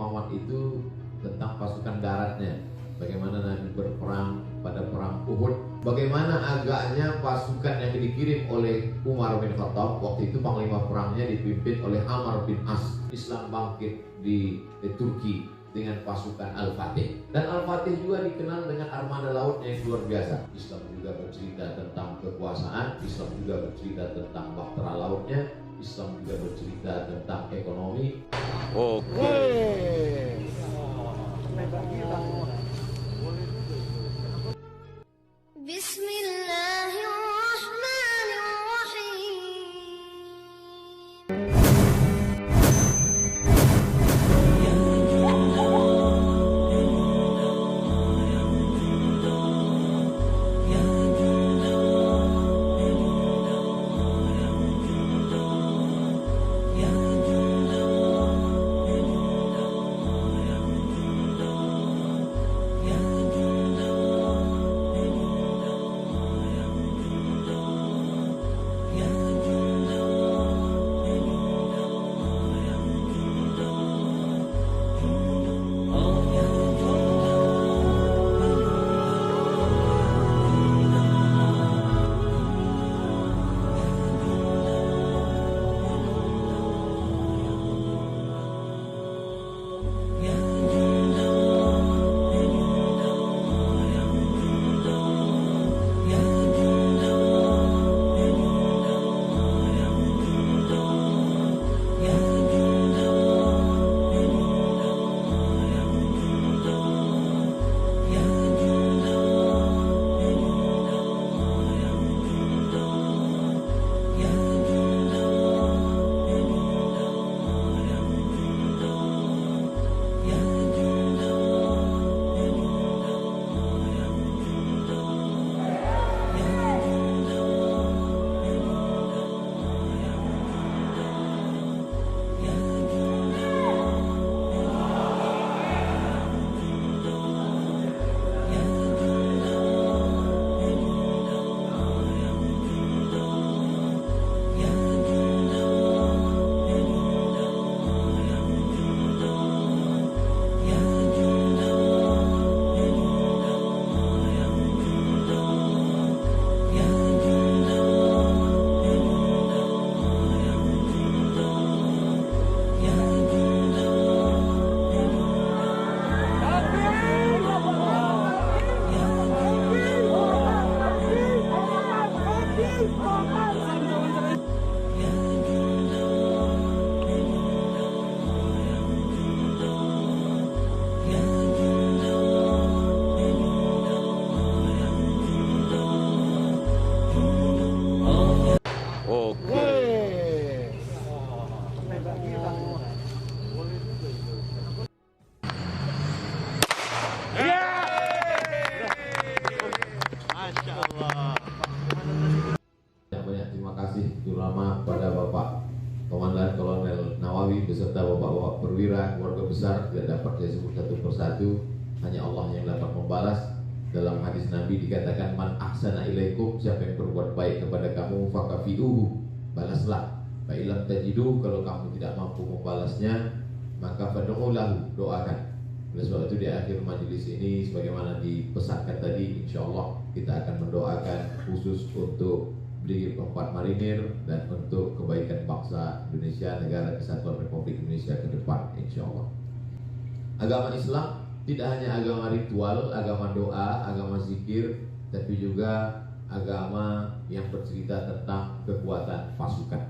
Muhammad itu tentang pasukan daratnya. Bagaimana Nabi berperang pada perang Uhud. Bagaimana agaknya pasukan yang dikirim oleh Umar bin Khattab. Waktu itu panglima perangnya dipimpin oleh Amr bin As. Islam bangkit di Turki dengan pasukan Al-Fatih. Dan Al-Fatih juga dikenal dengan armada lautnya yang luar biasa. Islam juga bercerita tentang kekuasaan, Islam juga bercerita tentang bahtera lautnya, Islam juga bercerita tentang ekonomi. Banyak terima kasih terutama pada Bapak Komandan Kolonel Nawawi beserta Bapak-Bapak perwira, keluarga besar. Tidak dapat saya sebut satu persatu, hanya Allah yang dapat membalas. Dalam hadis Nabi dikatakan, man ahsana ilaikum, siapa yang berbuat baik kepada kamu, fakafi'uhu, balaslah. Fa'ilam tajidu, kalau kamu tidak mampu membalasnya, maka fad'u lahu, doakan. Oleh sebab itu di akhir majelis ini, sebagaimana dipesankan tadi, insya Allah kita akan mendoakan khusus untuk Brigade Keempat Marinir dan untuk kebaikan bangsa Indonesia, negara kesatuan Republik Indonesia ke depan, insya Allah. Agama Islam tidak hanya agama ritual, agama doa, agama zikir, tapi juga agama yang bercerita tentang kekuatan pasukan.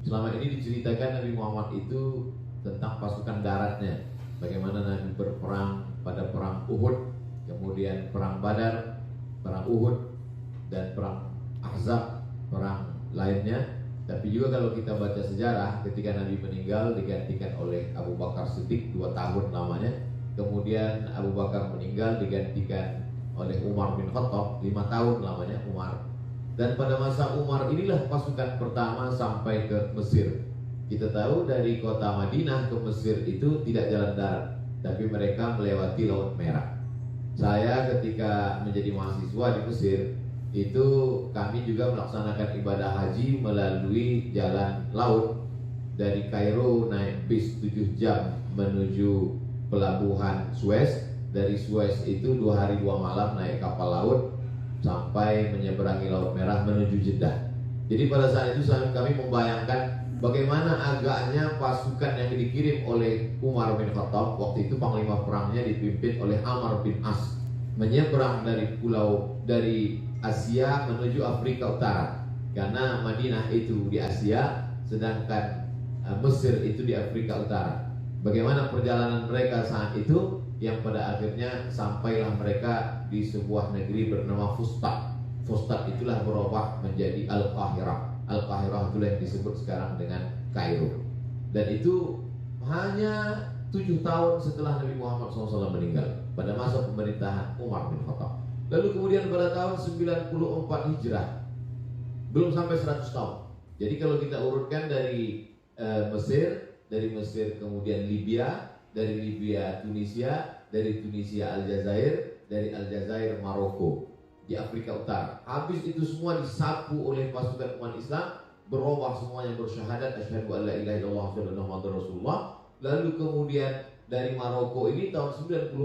Selama ini diceritakan Nabi Muhammad itu tentang pasukan daratnya. Bagaimana Nabi berperang pada perang Uhud, kemudian perang Badar, perang Uhud, dan perang Ahzab, perang lainnya. Tapi juga kalau kita baca sejarah, ketika Nabi meninggal digantikan oleh Abu Bakar Siddiq 2 tahun lamanya. Kemudian Abu Bakar meninggal digantikan oleh Umar bin Khattab 5 tahun lamanya Umar. Dan pada masa Umar inilah pasukan pertama sampai ke Mesir. Kita tahu dari kota Madinah ke Mesir itu tidak jalan darat, tapi mereka melewati Laut Merah. Saya ketika menjadi mahasiswa di Mesir, itu kami juga melaksanakan ibadah haji melalui jalan laut dari Kairo, naik bis 7 jam menuju pelabuhan Suez. Dari Suez itu 2 hari 2 malam naik kapal laut sampai menyeberangi Laut Merah menuju Jeddah. Jadi pada saat itu kami membayangkan bagaimana agaknya pasukan yang dikirim oleh Umar bin Khattab. Waktu itu panglima perangnya dipimpin oleh Amr bin As, menyeberang dari Asia menuju Afrika Utara, karena Madinah itu di Asia sedangkan Mesir itu di Afrika Utara. Bagaimana perjalanan mereka saat itu, yang pada akhirnya sampailah mereka di sebuah negeri bernama Fustat. Fustat itulah berubah menjadi Al-Qahirah. Al-Qahirah itulah yang disebut sekarang dengan Kairo. Dan itu hanya 7 tahun setelah Nabi Muhammad SAW meninggal, pada masa pemerintahan Umar bin Khattab. Lalu kemudian pada tahun 94 Hijrah, belum sampai 100 tahun. Jadi kalau kita urutkan dari Mesir kemudian Libya, dari Libya Tunisia, dari Tunisia Aljazair, dari Aljazair Maroko, di Afrika Utara. Habis itu semua disapu oleh pasukan umat Islam, berubah semuanya bersyahadat asyhadu an la ilaha illallah wa anna muhammadar rasulullah. Lalu kemudian dari Maroko ini tahun 94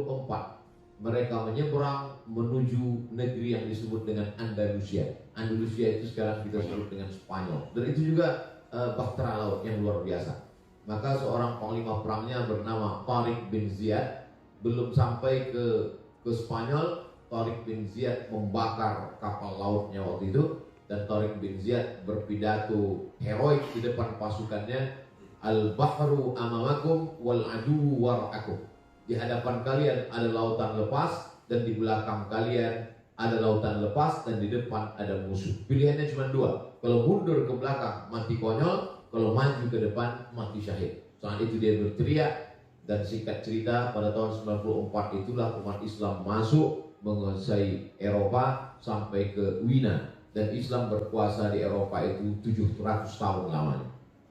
mereka menyeberang menuju negeri yang disebut dengan Andalusia. Andalusia itu sekarang kita sebut dengan Spanyol. Dan itu juga bahtera laut yang luar biasa. Maka seorang panglima perangnya bernama Tariq bin Ziyad, belum sampai ke Spanyol, Tariq bin Ziyad membakar kapal lautnya waktu itu. Dan Tariq bin Ziyad berpidato heroik di depan pasukannya, Al-bahru amamakum wal adu wara'akum. Di hadapan kalian ada lautan lepas, dan di belakang kalian ada lautan lepas, dan di depan ada musuh. Pilihannya cuma 2. Kalau mundur ke belakang mati konyol, kalau maju ke depan mati syahid. Saat itu dia berteriak. Dan singkat cerita, pada tahun 94 itulah umat Islam masuk menguasai Eropa sampai ke Wina. Dan Islam berkuasa di Eropa itu 700 tahun lamanya.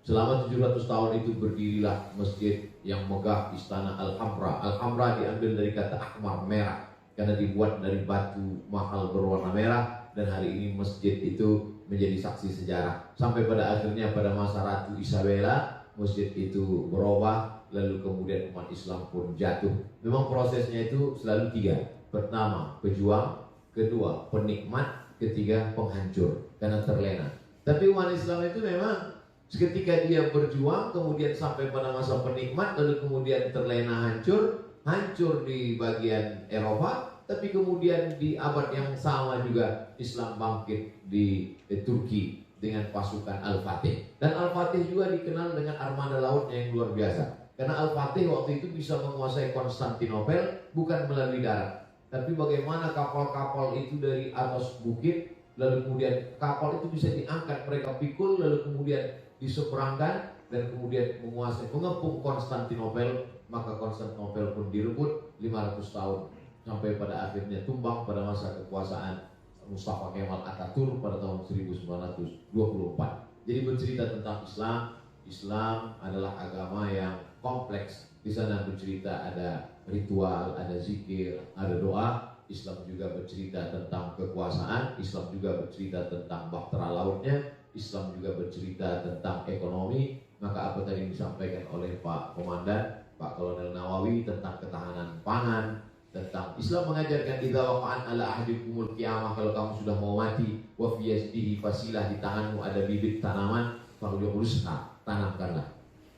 Selama 700 tahun itu berdirilah masjid yang megah, Istana Al-Hamra. Al-Hamra diambil dari kata ahmar, merah, karena dibuat dari batu mahal berwarna merah. Dan hari ini masjid itu menjadi saksi sejarah. Sampai pada akhirnya pada masa Ratu Isabella, masjid itu berubah. Lalu kemudian umat Islam pun jatuh. Memang prosesnya itu selalu 3. Pertama, pejuang. Kedua, penikmat. Ketiga, penghancur, karena terlena. Tapi umat Islam itu memang seketika dia berjuang, kemudian sampai pada masa penikmat, lalu kemudian terlena, hancur di bagian Eropa. Tapi kemudian di abad yang sama juga Islam bangkit di Turki dengan pasukan Al-Fatih. Dan Al-Fatih juga dikenal dengan armada lautnya yang luar biasa. Karena Al-Fatih waktu itu bisa menguasai Konstantinopel bukan melalui darat, tapi bagaimana kapal-kapal itu dari atas bukit, lalu kemudian kapal itu bisa diangkat, mereka pikul, lalu kemudian diseberangkan, dan kemudian menguasai, mengepung Konstantinopel. Maka Konstantinopel pun direbut 500 tahun, sampai pada akhirnya tumbang pada masa kekuasaan Mustafa Kemal Atatürk pada tahun 1924. Jadi bercerita tentang Islam. Islam adalah agama yang kompleks. Di sana bercerita ada ritual, ada zikir, ada doa. Islam juga bercerita tentang kekuasaan. Islam juga bercerita tentang bahtera lautnya. Islam juga bercerita tentang ekonomi. Maka apa tadi disampaikan oleh Pak Komandan, Pak Kolonel Nawawi, tentang ketahanan pangan, tentang Islam mengajarkan idza waqa'an ala ahdikumul qiyamah, kalau kamu sudah mau mati, wa fi yadihi fasilah, di tanganmu ada bibit tanaman, falyughrisha, tanamkanlah.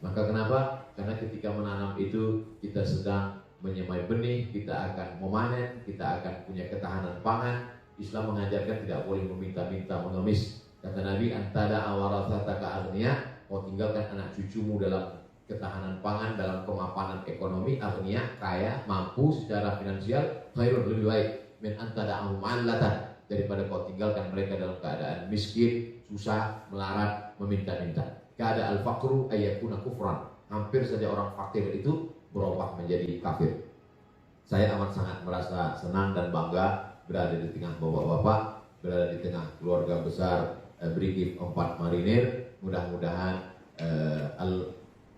Maka kenapa? Karena ketika menanam itu kita sedang menyemai benih, kita akan memanen, kita akan punya ketahanan pangan. Islam mengajarkan tidak boleh meminta-minta, mengemis. Kata Nabi, antada awaratsataka aghnia, kau tinggalkan anak cucumu dalam ketahanan pangan, dalam kemapanan ekonomi, aghnia, kaya, mampu secara finansial, khairun, lebih baik min antada'ahum ma'allatan, daripada kau tinggalkan mereka dalam keadaan miskin, susah, melarat, meminta-minta. Kada al-faqru ayyakuna kufran. Hampir saja orang fakir itu berubah menjadi kafir. Saya amat sangat merasa senang dan bangga berada di tengah bapak-bapak, berada di tengah keluarga besar Brigif 4 Marinir. Mudah-mudahan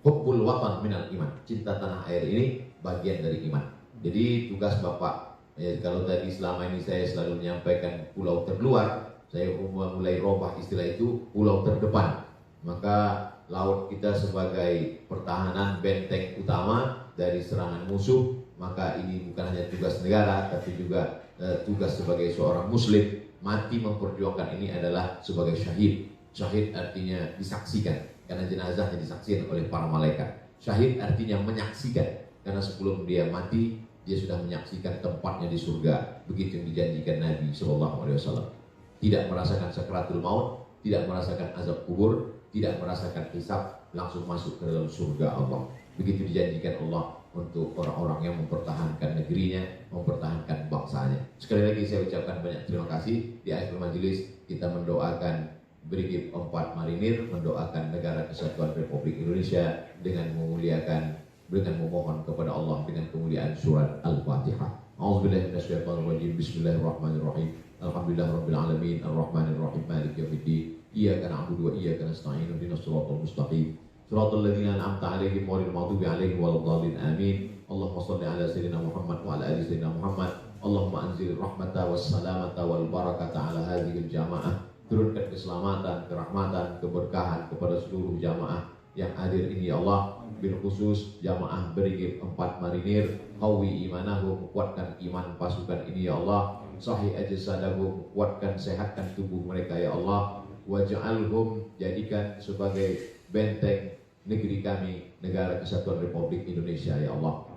hubbul watan minal iman, cinta tanah air ini bagian dari iman. Jadi tugas Bapak, kalau tadi selama ini saya selalu menyampaikan pulau terluar, saya mulai robah istilah itu pulau terdepan. maka laut kita sebagai pertahanan benteng utama dari serangan musuh. Maka ini bukan hanya tugas negara, tapi juga tugas sebagai seorang muslim. Mati memperjuangkan ini adalah sebagai syahid. Syahid artinya disaksikan, karena jenazahnya disaksikan oleh para malaikat. Syahid artinya menyaksikan, karena sebelum dia mati dia sudah menyaksikan tempatnya di surga. Begitu yang dijanjikan Nabi SAW. Tidak merasakan sakratul maut, tidak merasakan azab kubur, tidak merasakan hisab, langsung masuk ke dalam surga Allah. Begitu dijanjikan Allah untuk orang-orang yang mempertahankan negerinya, mempertahankan bangsanya. Sekali lagi saya ucapkan banyak terima kasih. Di akhir majelis kita mendoakan Brigif 4 Marinir, mendoakan Negara Kesatuan Republik Indonesia dengan memuliakan, dengan memohon kepada Allah dengan kemuliaan surat Al-Fatihah. A'udzubillahi minasyaitonirrajim. Bismillahirrahmanirrahim. Alhamdulillahirabbil alamin, arrahmanir rahim, maliki yaumiddin. Iyyaka na'budu wa iyyaka nasta'in. Ihdinas siratal mustaqim. Siratal ladzina an'amta 'alaihim ghairil maghdubi 'alaihim waladdallin. Amin. Allahumma shalli 'ala sayyidina Muhammad wa 'ala ali sayyidina Muhammad. Allahumma anzil rahmata was salamata wal barakata 'ala hadhil jamaah. Turunkan keselamatan, kerahmatan, keberkahan kepada seluruh jamaah yang hadir ini ya Allah. Bil khusus jamaah Brigif 4 Marinir, qawi imanahu, kuatkan iman pasukan ini ya Allah. Sahih ajsadahu, kuatkan, sehatkan tubuh mereka ya Allah. Waj'alhum, jadikan sebagai benteng negeri kami, Negara Kesatuan Republik Indonesia ya Allah.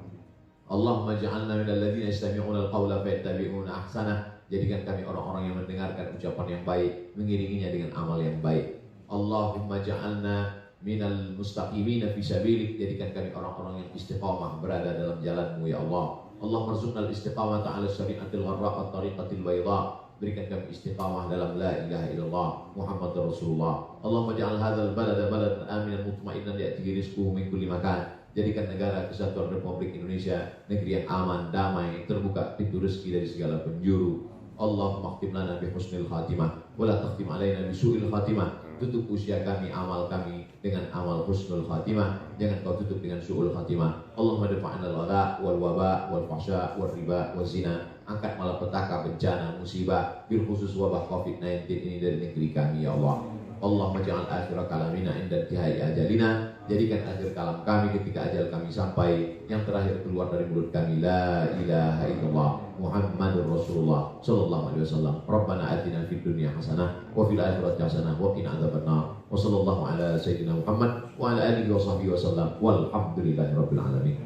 Allahumma ja'alna minal ladzina yastami'una al-qawla fayattabi'una ahsanah. Jadikan kami orang-orang yang mendengarkan ucapan yang baik, mengiringinya dengan amal yang baik. Allahumma ja'alna minal mustaqimina fi sabilik. Jadikan kami orang-orang yang istiqamah berada dalam jalanmu ya Allah. Allahumma rzuqnal istiqamata 'ala syari'atil gharra wa tariqatil bayda. Berikan kami istiqamah dalam la ilaha illallah Muhammadur Rasulullah. Allahumma ja'al hadzal balada baladan aminan mutma'innan ya'tihi rizquhu min kulli makan. Jadikan Negara Kesatuan Republik Indonesia negeri yang aman, damai, terbuka pintu rezeki dari segala penjuru. Allahumma khtim lana bi husnil khatimah wa la takhtim alaina bi su'il khatimah. Tutup usia kami, amal kami dengan amal husnul khatimah, jangan kau tutup dengan su'ul khatimah. Allahumma dafa'na al-ghala wal waba wal fahsya wal riba wal zina. Angkat malapetaka, bencana, musibah, bil khusus wabah Covid-19 ini dari negeri kami ya Allah. Allahumma ja'al akhir kalamina inda intihai ajalina. Jadikan akhir kalam kami ketika ajal kami sampai, yang terakhir keluar dari mulut kami la ilaha illallah Muhammadur Rasulullah sallallahu alaihi wasallam. Rabbana atina fid dunya hasanah wa fil akhirati hasanah wa qina adzabannar. Wa sallallahu ala sayyidina Muhammad wa ala alihi wa sahbihi wasallam. Walhamdulillahirabbil alamin.